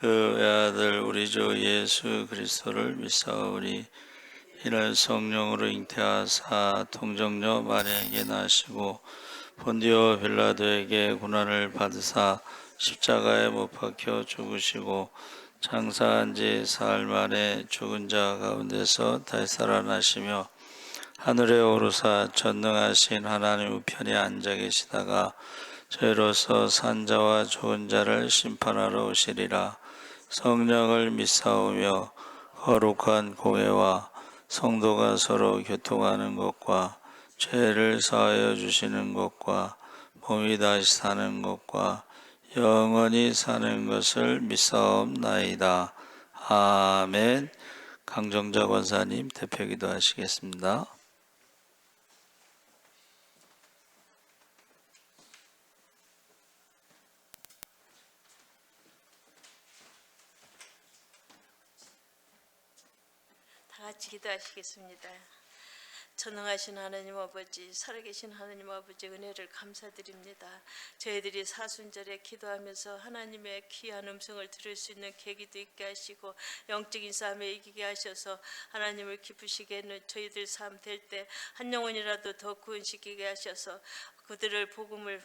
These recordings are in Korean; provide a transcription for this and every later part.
그 외아들 우리 주 예수 그리스도를 믿사오니 이날 성령으로 잉태하사 통정녀 마리아에게 나시고 본디오 빌라도에게 고난을 받으사 십자가에 못 박혀 죽으시고 장사한 지 사흘 만에 죽은 자 가운데서 다시 살아나시며 하늘에 오르사 전능하신 하나님 우편에 앉아 계시다가 저희로서 산자와 죽은 자를 심판하러 오시리라. 성령을 믿사오며 거룩한 공회와 성도가 서로 교통하는 것과 죄를 사하여 주시는 것과 몸이 다시 사는 것과 영원히 사는 것을 믿사옵나이다. 아멘. 강정자 권사님 대표기도 하시겠습니다. 다 같이 기도하시겠습니다. 전능하신 하나님 아버지, 살아계신 하나님 아버지 은혜를 감사드립니다. 저희들이 사순절에 기도하면서 하나님의 귀한 음성을 들을 수 있는 계기도 있게 하시고 영적인 싸움에 이기게 하셔서 하나님을 기쁘시게 하는 저희들 삶 될 때 한 영혼이라도 더 구원시키게 하셔서 그들을 복음을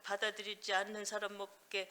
받아들이지 않는 사람에게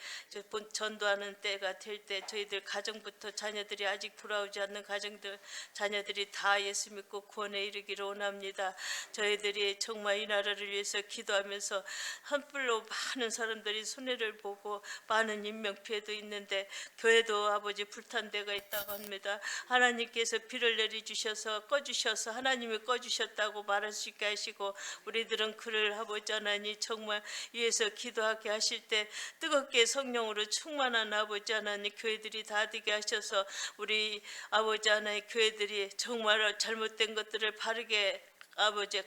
전도하는 때가 될 때 저희들 가정부터 자녀들이 아직 돌아오지 않는 가정들 자녀들이 다 예수 믿고 구원에 이르기를 원합니다. 저희들이 정말 이 나라를 위해서 기도하면서 한불로 많은 사람들이 손해를 보고 많은 인명피해도 있는데 교회도 아버지 불탄 데가 있다고 합니다. 하나님께서 비를 내려주셔서 꺼주셔서 하나님이 꺼주셨다고 말할 수 있게 하시고 우리들은 그를 아버지 하나님 정말 위해서 기도하게 하실 때 뜨겁게 성령으로 충만한 아버지 하나님 교회들이 다 되게 하셔서 우리 아버지 하나님 교회들이 정말 잘못된 것들을 바르게 아버지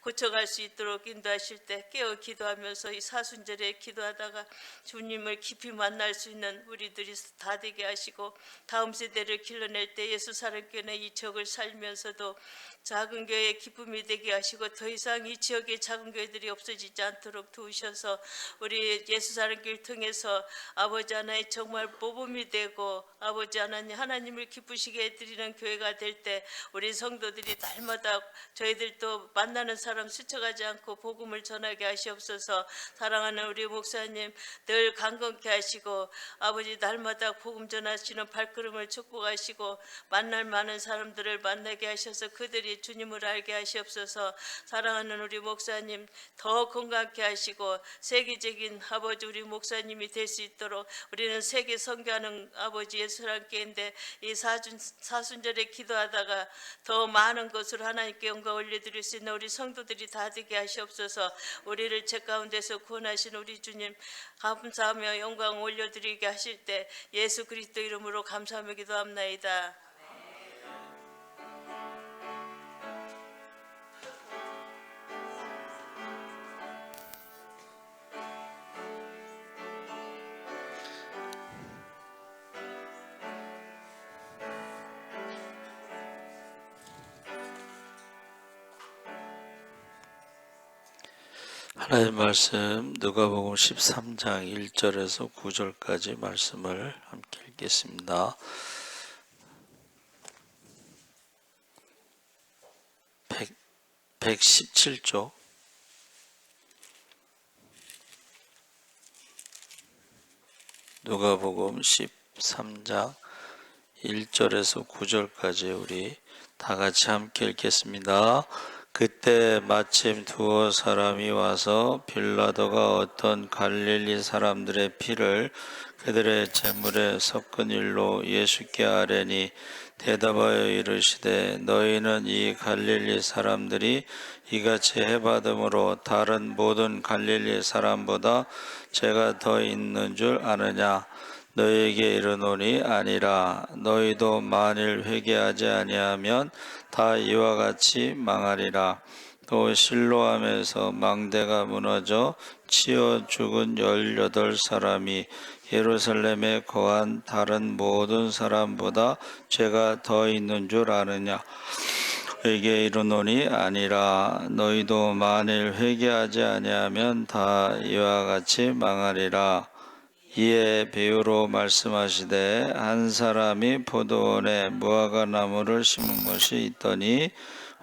고쳐갈 수 있도록 인도하실 때 깨어 기도하면서 이 사순절에 기도하다가 주님을 깊이 만날 수 있는 우리들이 다 되게 하시고 다음 세대를 길러낼 때 예수 사랑교회 이 지역을 살면서도 작은 교회의 기쁨이 되게 하시고 더 이상 이 지역의 작은 교회들이 없어지지 않도록 도우셔서 우리 예수 사랑교회를 통해서 아버지 하나님 정말 모범이 되고 아버지 하나님을 기쁘시게 해드리는 교회가 될 때 우리 성도들이 날마다 저희들도 만나는 사람 스쳐가지 않고 복음을 전하게 하시옵소서. 사랑하는 우리 목사님 늘 강건케 하시고 아버지 날마다 복음 전하시는 발걸음을 축복하시고 만날 많은 사람들을 만나게 하셔서 그들이 주님을 알게 하시옵소서. 사랑하는 우리 목사님 더 건강케 하시고 세계적인 아버지 우리 목사님이 될 수 있도록 우리는 세계 선교하는 아버지 예수랑교회인데 이 사순절에 기도하다가 더 많은 것으로 하나님께 영광 올려드릴 수 있는 우리 성도들이 다 되게 하시옵소서. 우리를 죄 가운데서 구원하신 우리 주님 감사하며 영광 올려드리게 하실 때 예수 그리스도 이름으로 감사하며 기도합나이다. 하나님 말씀 누가복음 13장 1절에서 9절까지 말씀을 함께 읽겠습니다. 117쪽 누가복음 13장 1절에서 9절까지 우리 다 같이 함께 읽겠습니다. 그때 마침 두어 사람이 와서 빌라도가 어떤 갈릴리 사람들의 피를 그들의 제물에 섞은 일로 예수께 아뢰니 대답하여 이르시되 너희는 이 갈릴리 사람들이 이같이 해받음으로 다른 모든 갈릴리 사람보다 죄가 더 있는 줄 아느냐? 너희에게 이르노니 아니라. 너희도 만일 회개하지 아니하면 다 이와 같이 망하리라. 또 실로암에서 망대가 무너져 치어 죽은 18사람이 예루살렘에 거한 다른 모든 사람보다 죄가 더 있는 줄 아느냐? 너희에게 이르노니 아니라. 너희도 만일 회개하지 아니하면 다 이와 같이 망하리라. 이에 비유로 말씀하시되 한 사람이 포도원에 무화과 나무를 심은 것이 있더니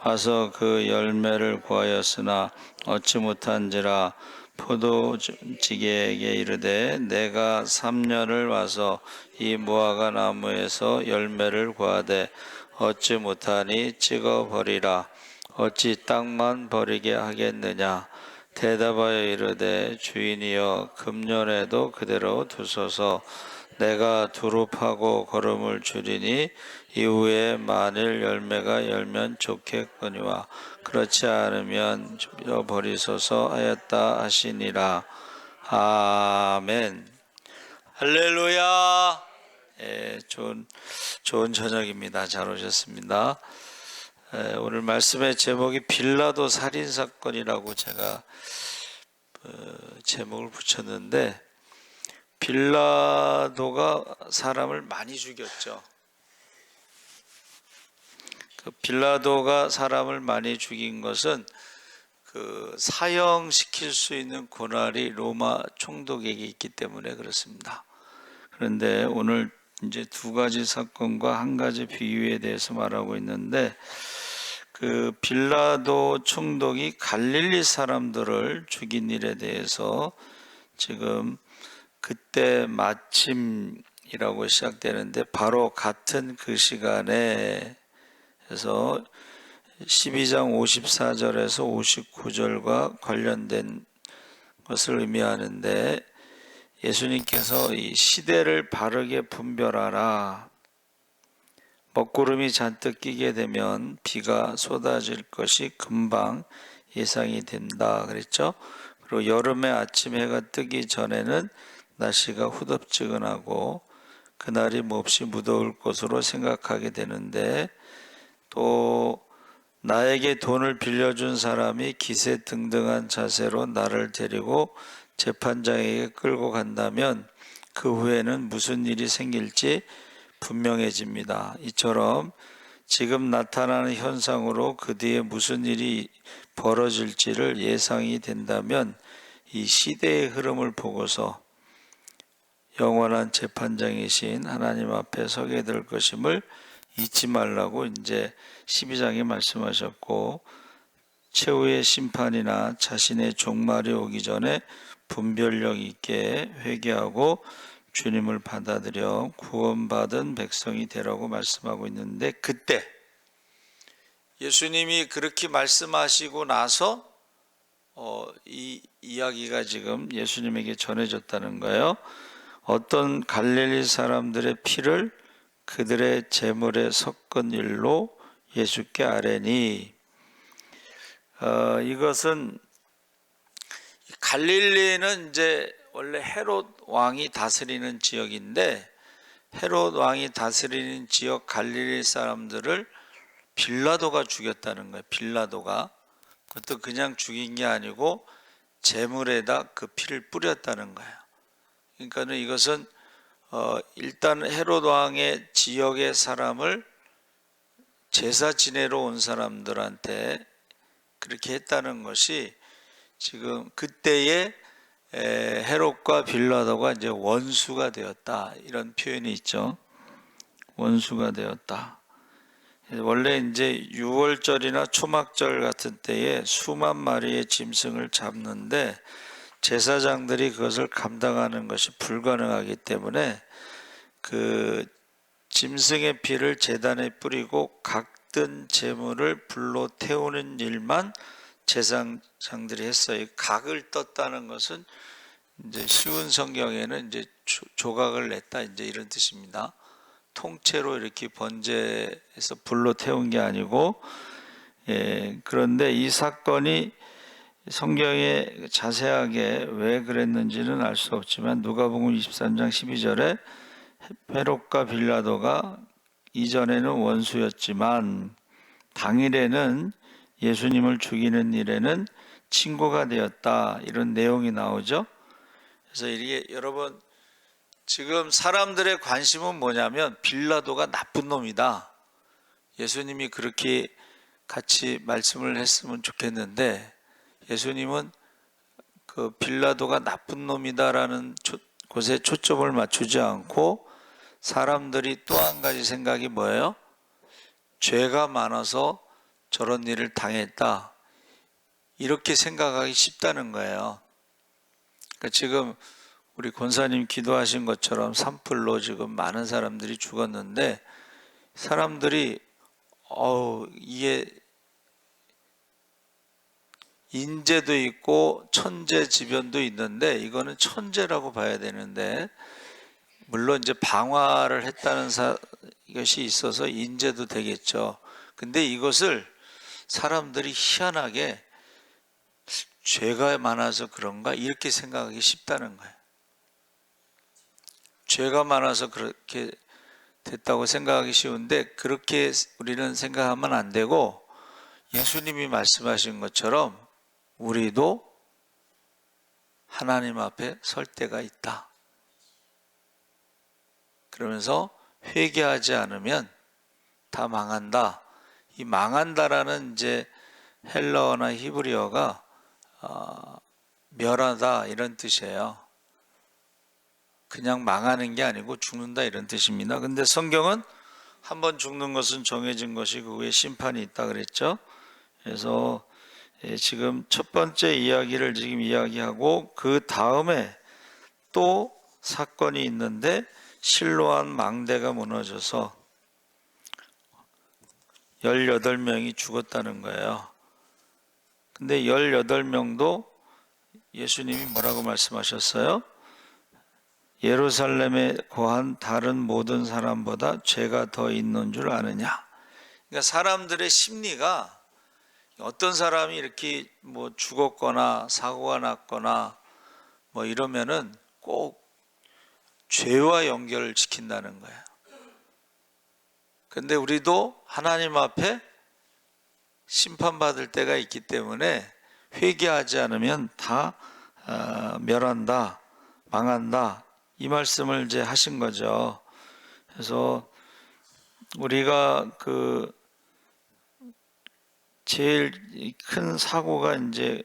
와서 그 열매를 구하였으나 얻지 못한지라 포도지게에게 이르되 내가 3년을 와서 이 무화과 나무에서 열매를 구하되 얻지 못하니 찍어 버리라. 어찌 땅만 버리게 하겠느냐. 대답하여 이르되 주인이여 금년에도 그대로 두소서. 내가 두릅하고 거름을 줄이니 이후에 만일 열매가 열면 좋겠거니와 그렇지 않으면 버리소서 하였다 하시니라. 아멘. 할렐루야. 예, 좋은 저녁입니다. 잘 오셨습니다. 오늘 말씀의 제목이 빌라도 살인 사건이라고 제가 제목을 붙였는데, 빌라도가 사람을 많이 죽였죠. 그 빌라도가 사람을 많이 죽인 것은 그 사형시킬 수 있는 권한이 로마 총독에게 있기 때문에 그렇습니다. 그런데 오늘 이제 두 가지 사건과 한 가지 비유에 대해서 말하고 있는데, 그 빌라도 총독이 갈릴리 사람들을 죽인 일에 대해서 지금 그때 마침이라고 시작되는데 바로 같은 그 시간에 해서 12장 54절에서 59절과 관련된 것을 의미하는데, 예수님께서 이 시대를 바르게 분별하라. 먹구름이 잔뜩 끼게 되면 비가 쏟아질 것이 금방 예상이 된다 그랬죠. 그리고 여름의 아침 해가 뜨기 전에는 날씨가 후덥지근하고 그날이 몹시 무더울 것으로 생각하게 되는데, 또 나에게 돈을 빌려준 사람이 기세등등한 자세로 나를 데리고 재판장에게 끌고 간다면 그 후에는 무슨 일이 생길지 분명해집니다. 이처럼 지금 나타나는 현상으로 그 뒤에 무슨 일이 벌어질지를 예상이 된다면 이 시대의 흐름을 보고서 영원한 재판장이신 하나님 앞에 서게 될 것임을 잊지 말라고 이제 12장에 말씀하셨고, 최후의 심판이나 자신의 종말이 오기 전에 분별력 있게 회개하고 주님을 받아들여 구원받은 백성이 되라고 말씀하고 있는데, 그때 예수님이 그렇게 말씀하시고 나서 이 이야기가 지금 예수님에게 전해졌다는 거예요. 어떤 갈릴리 사람들의 피를 그들의 제물에 섞은 일로 예수께 아뢰니, 이것은 갈릴리는 이제 원래 헤롯 왕이 다스리는 지역인데, 헤롯 왕이 다스리는 지역 갈릴리 사람들을 빌라도가 죽였다는 거예요. 빌라도가. 그것도 그냥 죽인 게 아니고 제물에다 그 피를 뿌렸다는 거예요. 그러니까 이것은 일단 헤롯 왕의 지역의 사람을 제사 지내러 온 사람들한테 그렇게 했다는 것이 지금 그때의 헤롯과 빌라도가 이제 원수가 되었다, 이런 표현이 있죠. 원수가 되었다. 원래 이제 6월절이나 초막절 같은 때에 수만 마리의 짐승을 잡는데 제사장들이 그것을 감당하는 것이 불가능하기 때문에 그 짐승의 피를 제단에 뿌리고 각든 제물을 불로 태우는 일만 제사장들이 했어요. 각을 떴다는 것은 이제 쉬운 성경에는 이제 조각을 냈다, 이제 이런 뜻입니다. 통째로 이렇게 번제해서 불로 태운 게 아니고, 그런데 이 사건이 성경에 자세하게 왜 그랬는지는 알 수 없지만 누가복음 23장 12절에 헤롯과 빌라도가 이전에는 원수였지만 당일에는 예수님을 죽이는 일에는 친구가 되었다, 이런 내용이 나오죠. 그래서 이게 여러분, 지금 사람들의 관심은 뭐냐면 빌라도가 나쁜 놈이다. 예수님이 그렇게 같이 말씀을 했으면 좋겠는데, 예수님은 그 빌라도가 나쁜 놈이다라는 곳에 초점을 맞추지 않고 사람들이 또 한 가지 생각이 뭐예요? 죄가 많아서 저런 일을 당했다, 이렇게 생각하기 쉽다는 거예요. 그러니까 지금 우리 권사님 기도하신 것처럼 산불로 지금 많은 사람들이 죽었는데, 사람들이 이게 인재도 있고 천재지변도 있는데, 이거는 천재라고 봐야 되는데, 물론 이제 방화를 했다는 것이 있어서 인재도 되겠죠. 근데 이것을 사람들이 희한하게 죄가 많아서 그런가 이렇게 생각하기 쉽다는 거예요. 죄가 많아서 그렇게 됐다고 생각하기 쉬운데, 그렇게 우리는 생각하면 안 되고, 예수님이 말씀하신 것처럼 우리도 하나님 앞에 설 때가 있다. 그러면서 회개하지 않으면 다 망한다. 이 망한다라는 이제 헬라어나 히브리어가 멸하다 이런 뜻이에요. 그냥 망하는 게 아니고 죽는다 이런 뜻입니다. 근데 성경은 한번 죽는 것은 정해진 것이 그 후에 심판이 있다 그랬죠. 그래서 지금 첫 번째 이야기를 지금 이야기하고, 그 다음에 또 사건이 있는데, 실로암 망대가 무너져서 18명이 죽었다는 거예요. 근데 18명도 예수님이 뭐라고 말씀하셨어요? 예루살렘에 거한 다른 모든 사람보다 죄가 더 있는 줄 아느냐. 그러니까 사람들의 심리가, 어떤 사람이 이렇게 뭐 죽었거나 사고가 났거나 뭐 이러면은 꼭 죄와 연결을 시킨다는 거예요. 근데 우리도 하나님 앞에 심판받을 때가 있기 때문에 회개하지 않으면 다 멸한다, 망한다, 이 말씀을 이제 하신 거죠. 그래서 우리가 그 제일 큰 사고가 이제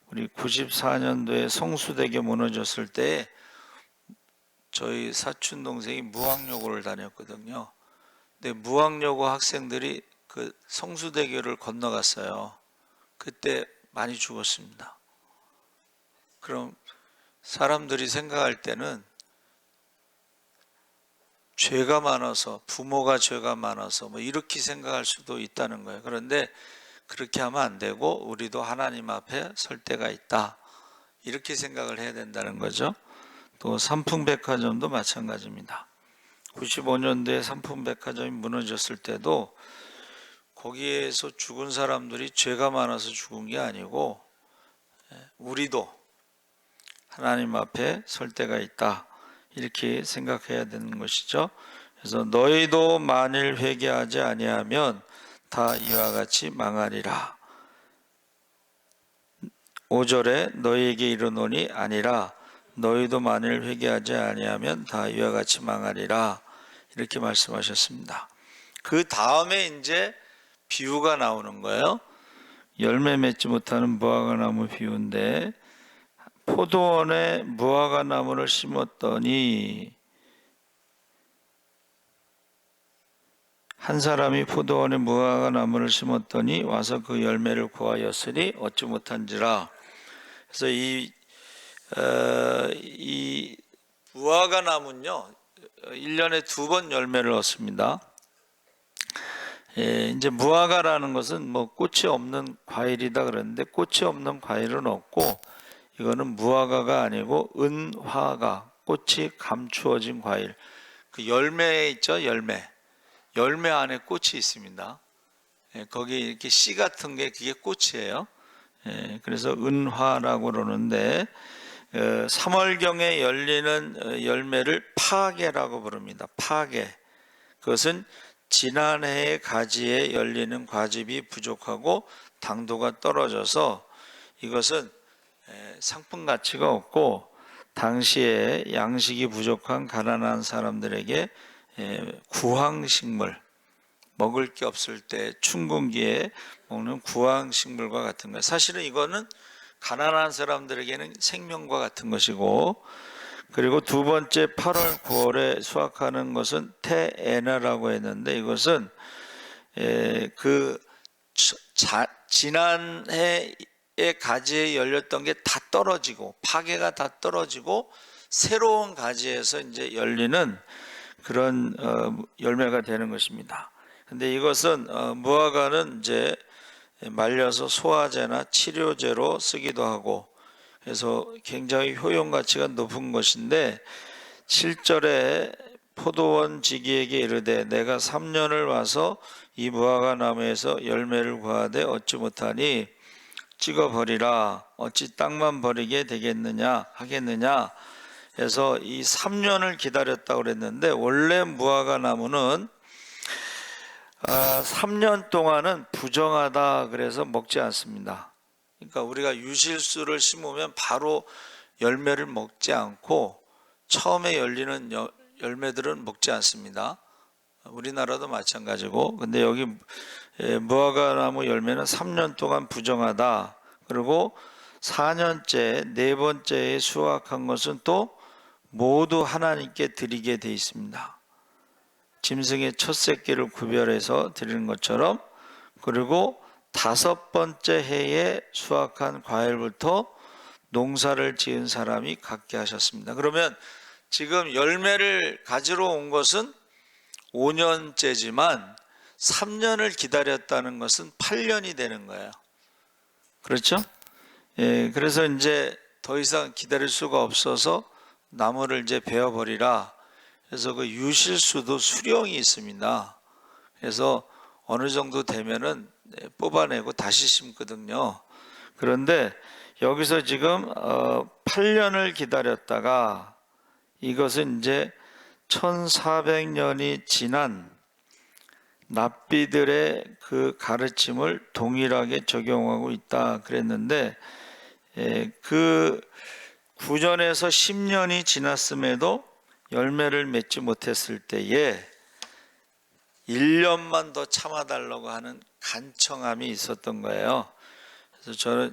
우리 94년도에 성수대교 무너졌을 때 저희 사촌 동생이 무학여고를 다녔거든요. 근데 무학여고 학생들이 그 성수대교를 건너갔어요. 그때 많이 죽었습니다. 그럼 사람들이 생각할 때는 죄가 많아서, 부모가 죄가 많아서 뭐 이렇게 생각할 수도 있다는 거예요. 그런데 그렇게 하면 안 되고, 우리도 하나님 앞에 설 때가 있다, 이렇게 생각을 해야 된다는 거죠. 또 삼풍백화점도 마찬가지입니다. 95년도에 삼풍백화점이 무너졌을 때도 거기에서 죽은 사람들이 죄가 많아서 죽은 게 아니고, 우리도 하나님 앞에 설 때가 있다, 이렇게 생각해야 되는 것이죠. 그래서 너희도 만일 회개하지 아니하면 다 이와 같이 망하리라. 5절에 너희에게 이르노니 아니라 너희도 만일 회개하지 아니하면 다 이와 같이 망하리라, 이렇게 말씀하셨습니다. 그 다음에 이제 비유가 나오는 거예요. 열매 맺지 못하는 무화과나무 비유인데, 포도원에 무화과나무를 심었더니 한 사람이 포도원에 무화과나무를 심었더니 와서 그 열매를 구하였으니 얻지 못한지라. 그래서 이 무화과나무는요 1년에 2번 열매를 얻습니다. 이제 무화과라는 것은 뭐 꽃이 없는 과일이다 그러는데, 꽃이 없는 과일은 없고, 이거는 무화과가 아니고 은화과, 꽃이 감추어진 과일. 그 열매 있죠, 열매 안에 꽃이 있습니다. 거기 이렇게 씨 같은 게 그게 꽃이에요. 그래서 은화라고 그러는데, 3월경에 열리는 열매를 파게라고 부릅니다. 파게. 그것은 지난해의 가지에 열리는 과즙이 부족하고 당도가 떨어져서 이것은 상품 가치가 없고, 당시에 양식이 부족한 가난한 사람들에게 구황식물, 먹을 게 없을 때 춘궁기에 먹는 구황식물과 같은 거예요. 사실은 이거는 가난한 사람들에게는 생명과 같은 것이고, 그리고 두 번째 8월, 9월에 수확하는 것은 테에나라고 했는데 이것은 그 지난해에 가지에 열렸던 게 다 떨어지고 파괴가 다 떨어지고 새로운 가지에서 이제 열리는 그런 열매가 되는 것입니다. 근데 이것은 무화과는 이제 말려서 소화제나 치료제로 쓰기도 하고 그래서 굉장히 효용 가치가 높은 것인데 7절에 포도원 지기에게 이르되 내가 3년을 와서 이 무화과 나무에서 열매를 구하되 얻지 못하니 찍어버리라. 어찌 땅만 버리게 되겠느냐 하겠느냐 해서 이 3년을 기다렸다고 그랬는데 원래 무화과 나무는 3년 동안은 부정하다 그래서 먹지 않습니다. 그러니까 우리가 유실수를 심으면 바로 열매를 먹지 않고 처음에 열리는 열매들은 먹지 않습니다. 우리나라도 마찬가지고 근데 여기 무화과 나무 열매는 3년 동안 부정하다. 그리고 4년째 네 번째에 수확한 것은 또 모두 하나님께 드리게 돼 있습니다. 짐승의 첫 새끼를 구별해서 드리는 것처럼 그리고 5번째 해에 수확한 과일부터 농사를 지은 사람이 갖게 하셨습니다. 그러면 지금 열매를 가지러 온 것은 5년째지만 3년을 기다렸다는 것은 8년이 되는 거예요. 그렇죠? 그래서 이제 더 이상 기다릴 수가 없어서 나무를 이제 베어버리라. 그래서 그 유실수도 수령이 있습니다. 그래서 어느 정도 되면은 뽑아내고 다시 심거든요. 그런데 여기서 지금 8년을 기다렸다가 이것은 이제 1400년이 지난 납비들의 그 가르침을 동일하게 적용하고 있다 그랬는데 그 9년에서 10년이 지났음에도 열매를 맺지 못했을 때에 1년만 더 참아달라고 하는 간청함이 있었던 거예요. 그래서 저는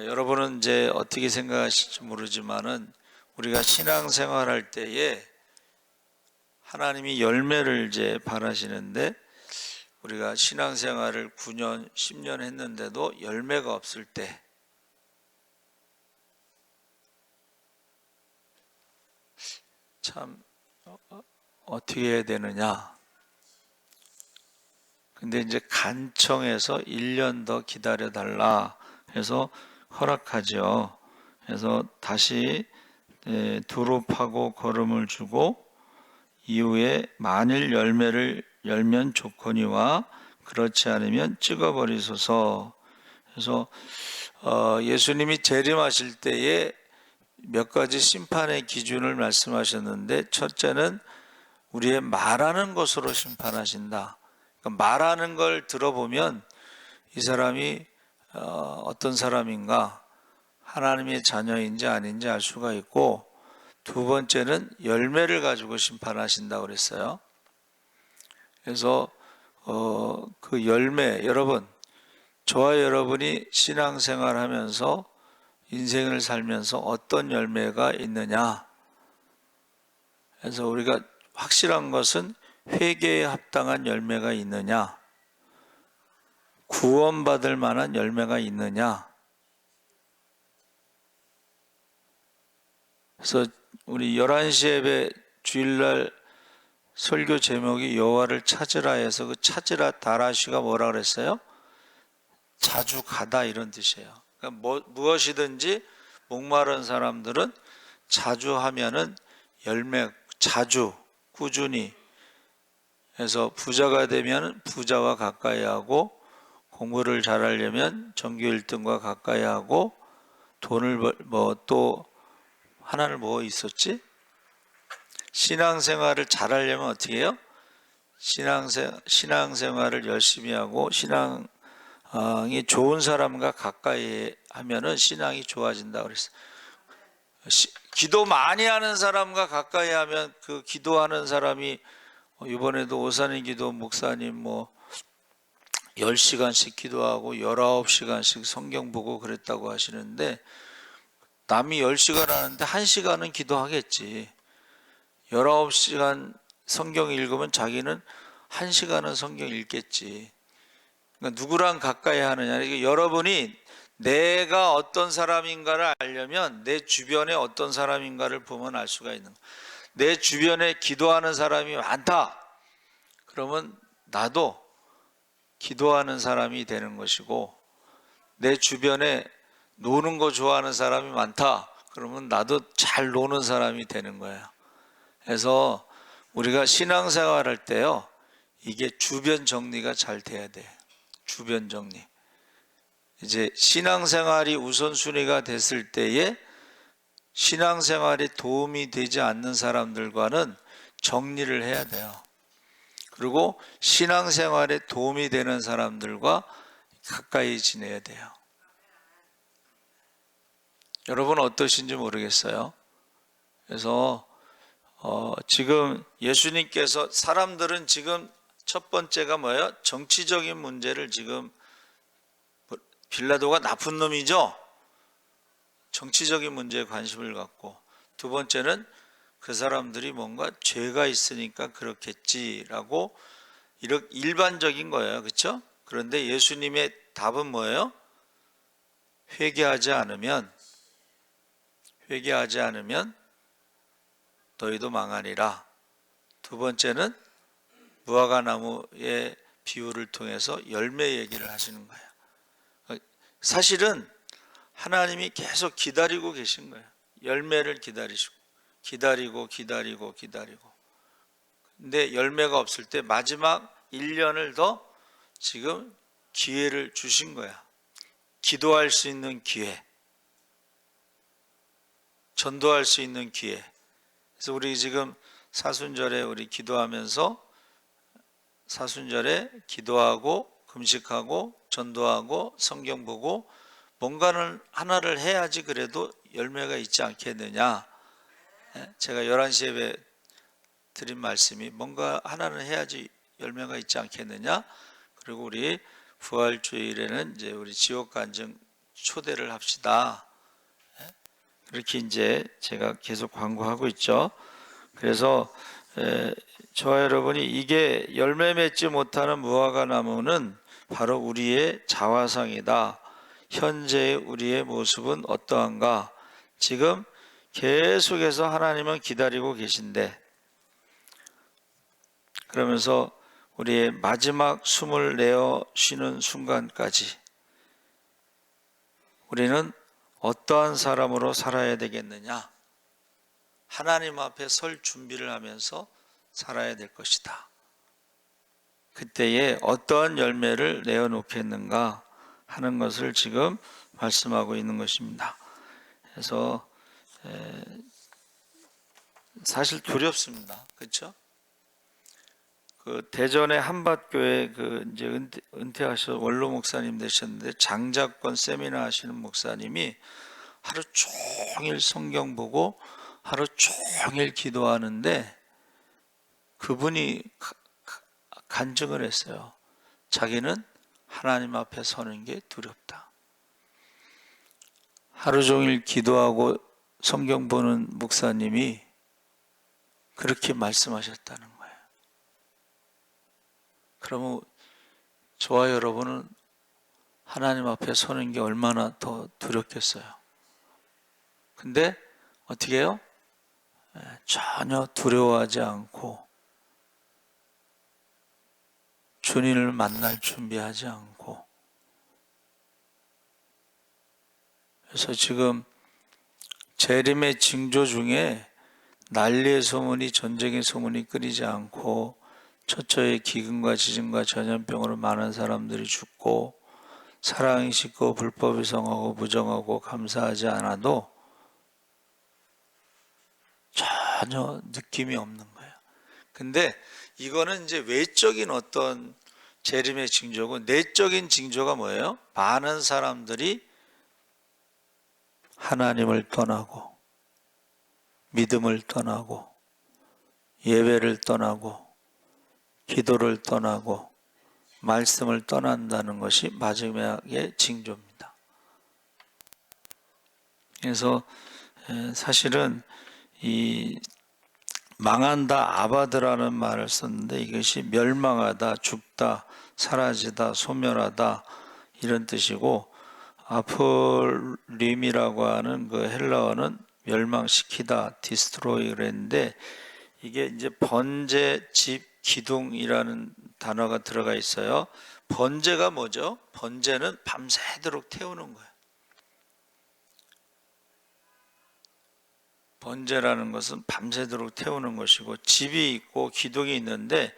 여러분은 이제 어떻게 생각하실지 모르지만은 우리가 신앙생활할 때에 하나님이 열매를 이제 바라시는데 우리가 신앙생활을 9년, 10년 했는데도 열매가 없을 때 참 어떻게 해야 되느냐. 근데 이제 간청해서 1년 더 기다려 달라 해서 허락하죠. 그래서 다시 두루 파고 거름을 주고 이후에 만일 열매를 열면 좋거니와 그렇지 않으면 찍어버리소서. 그래서 예수님이 재림하실 때에 몇 가지 심판의 기준을 말씀하셨는데 첫째는 우리의 말하는 것으로 심판하신다. 그러니까 말하는 걸 들어보면 이 사람이 어떤 사람인가 하나님의 자녀인지 아닌지 알 수가 있고 두 번째는 열매를 가지고 심판하신다고 그랬어요. 그래서 그 열매 여러분 저와 여러분이 신앙생활 하면서 인생을 살면서 어떤 열매가 있느냐. 그래서 우리가 확실한 것은 회개에 합당한 열매가 있느냐, 구원받을 만한 열매가 있느냐. 그래서 우리 11시 예배 주일날 설교 제목이 여호와를 찾으라 해서 그 찾으라 다라시가 뭐라 그랬어요? 자주 가다 이런 뜻이에요. 그러니까 무엇이든지 목마른 사람들은 자주 하면은 열매, 자주, 꾸준히 해서 부자가 되면 부자와 가까이 하고 공부를 잘하려면 전교 1등과 가까이 하고 돈을 또 하나를 뭐 있었지? 신앙생활을 잘하려면 어떻게 해요? 신앙생활을 열심히 하고 신앙이 좋은 사람과 가까이 하면은 신앙이 좋아진다 그랬어요. 기도 많이 하는 사람과 가까이 하면 그 기도하는 사람이 이번에도 오산인 기도 목사님 뭐 10시간씩 기도하고 19시간씩 성경 보고 그랬다고 하시는데 남이 10시간 하는데 1시간은 기도하겠지. 19시간 성경 읽으면 자기는 1시간은 성경 읽겠지. 그러니까 누구랑 가까이 하느냐. 그러니까 여러분이 내가 어떤 사람인가를 알려면 내 주변에 어떤 사람인가를 보면 알 수가 있는 거예요. 내 주변에 기도하는 사람이 많다. 그러면 나도 기도하는 사람이 되는 것이고, 내 주변에 노는 거 좋아하는 사람이 많다. 그러면 나도 잘 노는 사람이 되는 거예요. 그래서 우리가 신앙생활 할 때요, 이게 주변 정리가 잘 돼야 돼요. 주변 정리. 이제 신앙생활이 우선순위가 됐을 때에 신앙생활에 도움이 되지 않는 사람들과는 정리를 해야 돼요. 그리고 신앙생활에 도움이 되는 사람들과 가까이 지내야 돼요. 여러분 어떠신지 모르겠어요. 그래서 지금 예수님께서, 사람들은 지금 첫 번째가 뭐예요? 정치적인 문제를 지금, 빌라도가 나쁜 놈이죠? 정치적인 문제에 관심을 갖고, 두 번째는 그 사람들이 뭔가 죄가 있으니까 그렇겠지라고, 이렇게 일반적인 거예요. 그렇죠? 그런데 예수님의 답은 뭐예요? 회개하지 않으면 너희도 망하리라. 두 번째는 무화과나무의 비유를 통해서 열매 얘기를 하시는 거예요. 사실은 하나님이 계속 기다리고 계신 거예요. 열매를 기다리고. 근데 열매가 없을 때 마지막 1년을 더 지금 기회를 주신 거야. 기도할 수 있는 기회, 전도할 수 있는 기회. 그래서 우리 지금 사순절에 우리 기도하면서, 사순절에 기도하고 금식하고 전도하고 성경 보고 뭔가는 하나를 해야지 그래도 열매가 있지 않겠느냐. 제가 11시 예배 드린 말씀이 뭔가 하나는 해야지 열매가 있지 않겠느냐. 그리고 우리 부활주일에는 이제 우리 지옥 간증 초대를 합시다. 그렇게 이제 제가 계속 광고하고 있죠. 그래서 저와 여러분이, 이게 열매 맺지 못하는 무화과 나무는 바로 우리의 자화상이다. 현재의 우리의 모습은 어떠한가? 지금 계속해서 하나님은 기다리고 계신데, 그러면서 우리의 마지막 숨을 내어 쉬는 순간까지 우리는 어떠한 사람으로 살아야 되겠느냐? 하나님 앞에 설 준비를 하면서 살아야 될 것이다. 그때에 어떠한 열매를 내어놓겠는가 하는 것을 지금 말씀하고 있는 것입니다. 그래서 사실 두렵습니다. 그렇죠? 그 대전의 한밭교회 이제 은퇴하셔서 원로 목사님 되셨는데, 장자권 세미나 하시는 목사님이 하루 종일 성경 보고 하루 종일 기도하는데, 그분이 간증을 했어요. 자기는 하나님 앞에 서는 게 두렵다. 하루 종일 기도하고 성경 보는 목사님이 그렇게 말씀하셨다는 거예요. 그러면 저와 여러분은 하나님 앞에 서는 게 얼마나 더 두렵겠어요. 근데 어떻게 해요? 전혀 두려워하지 않고, 주님을 만날 준비하지 않고. 그래서 지금 재림의 징조 중에 난리의 소문이, 전쟁의 소문이 끊이지 않고, 처처의 기근과 지진과 전염병으로 많은 사람들이 죽고, 사랑이 식고 불법이 성하고 부정하고 감사하지 않아도 전혀 느낌이 없는 거예요. 근데 이거는 이제 외적인 어떤 재림의 징조고, 내적인 징조가 뭐예요? 많은 사람들이 하나님을 떠나고, 믿음을 떠나고, 예배를 떠나고, 기도를 떠나고, 말씀을 떠난다는 것이 마지막의 징조입니다. 그래서 사실은 이 망한다 아바드라는 말을 썼는데 이것이 멸망하다, 죽다, 사라지다, 소멸하다 이런 뜻이고, 아폴림이라고 하는 그 헬라어는 멸망시키다, 디스트로이 그랬는데, 이게 이제 번제, 집, 기둥이라는 단어가 들어가 있어요. 번제가 뭐죠? 번제는 밤새도록 태우는 거예요. 번제라는 것은 밤새도록 태우는 것이고, 집이 있고 기둥이 있는데,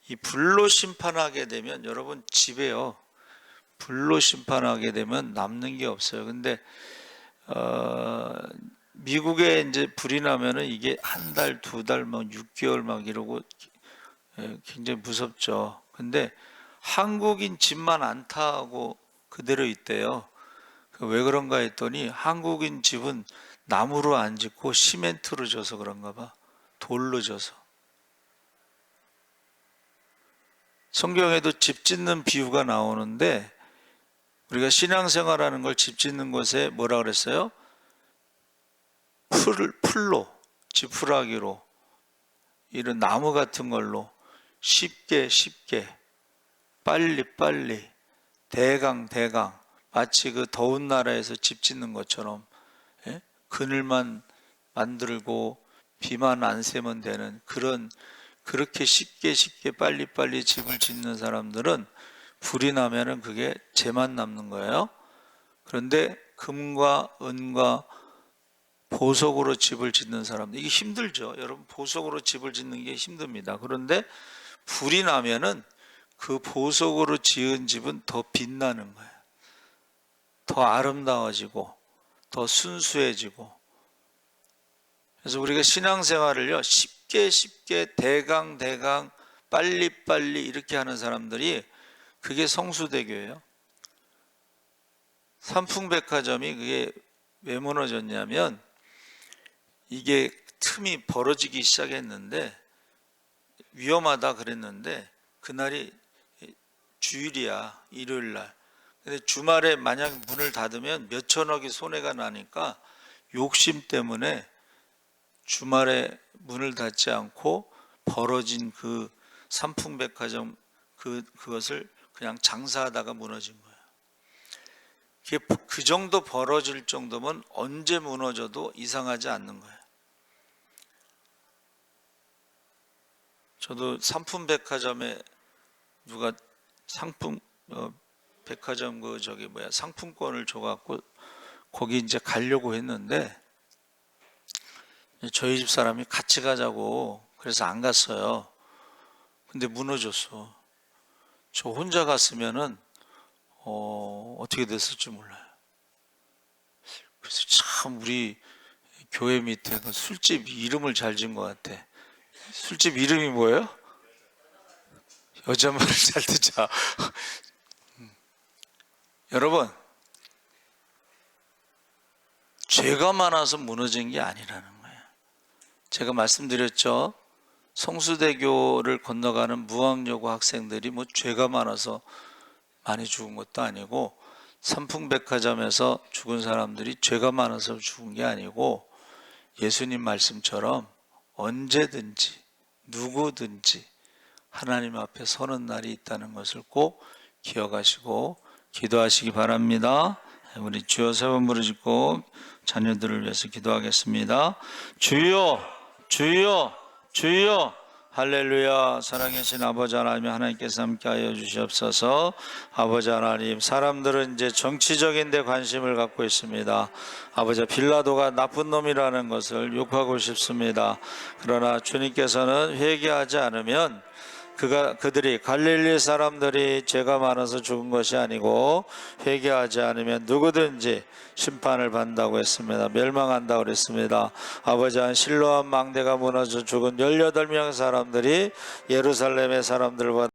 이 불로 심판하게 되면, 여러분 집에요, 불로 심판하게 되면 남는 게 없어요. 근데 미국에 이제 불이 나면은 이게 한 달, 두 달, 막 6개월 막 이러고 굉장히 무섭죠. 근데 한국인 집만 안 타고 그대로 있대요. 왜 그런가 했더니 한국인 집은 나무로 안 짓고 시멘트로 져서 그런가 봐. 돌로 져서. 성경에도 집 짓는 비유가 나오는데, 우리가 신앙생활하는 걸 집 짓는 곳에 뭐라 그랬어요? 풀로, 지푸라기로, 이런 나무 같은 걸로 쉽게 빨리 대강 마치 그 더운 나라에서 집 짓는 것처럼, 그늘만 만들고 비만 안 새면 되는 그렇게 쉽게 빨리 집을 짓는 사람들은 불이 나면은 그게 재만 남는 거예요. 그런데 금과 은과 보석으로 집을 짓는 사람들, 이게 힘들죠. 여러분, 보석으로 집을 짓는 게 힘듭니다. 그런데 불이 나면은 그 보석으로 지은 집은 더 빛나는 거예요. 더 아름다워지고 더 순수해지고. 그래서 우리가 신앙생활을요, 쉽게 대강 빨리 이렇게 하는 사람들이, 그게 성수대교예요. 삼풍백화점이 그게 왜 무너졌냐면, 이게 틈이 벌어지기 시작했는데, 위험하다 그랬는데, 그날이 주일이야, 일요일날. 근데 주말에 만약 문을 닫으면 몇천억이 손해가 나니까 욕심 때문에 주말에 문을 닫지 않고 벌어진 그 삼풍백화점 그것을 그냥 장사하다가 무너진 거예요. 그 정도 벌어질 정도면 언제 무너져도 이상하지 않는 거예요. 저도 삼풍백화점에 누가 백화점 상품권을 줘갖고 거기 이제 가려고 했는데, 저희 집 사람이 같이 가자고 그래서 안 갔어요. 근데 무너졌어. 저 혼자 갔으면은 어떻게 됐을지 몰라요. 그래서 참 우리 교회 밑에 그 술집 이름을 잘 지은 것 같아. 술집 이름이 뭐예요? 여자 말을 잘 듣자. 여러분, 죄가 많아서 무너진 게 아니라는 거예요. 제가 말씀드렸죠. 성수대교를 건너가는 무학여고 학생들이 뭐 죄가 많아서 많이 죽은 것도 아니고, 삼풍백화점에서 죽은 사람들이 죄가 많아서 죽은 게 아니고, 예수님 말씀처럼 언제든지 누구든지 하나님 앞에 서는 날이 있다는 것을 꼭 기억하시고 기도하시기 바랍니다. 우리 주여 세 번 부르짖고 자녀들을 위해서 기도하겠습니다. 주여, 주여, 주여. 할렐루야. 살아계신 아버지 하나님, 하나님께서 함께하여 주시옵소서. 아버지 하나님, 사람들은 이제 정치적인 데 관심을 갖고 있습니다. 아버지, 빌라도가 나쁜 놈이라는 것을 욕하고 싶습니다. 그러나 주님께서는 회개하지 않으면 그들이 갈릴리 사람들이 죄가 많아서 죽은 것이 아니고, 회개하지 않으면 누구든지 심판을 받는다고 했습니다. 멸망한다고 그랬습니다. 아버지, 한 실로암 망대가 무너져 죽은 18명 사람들이 예루살렘의 사람들보다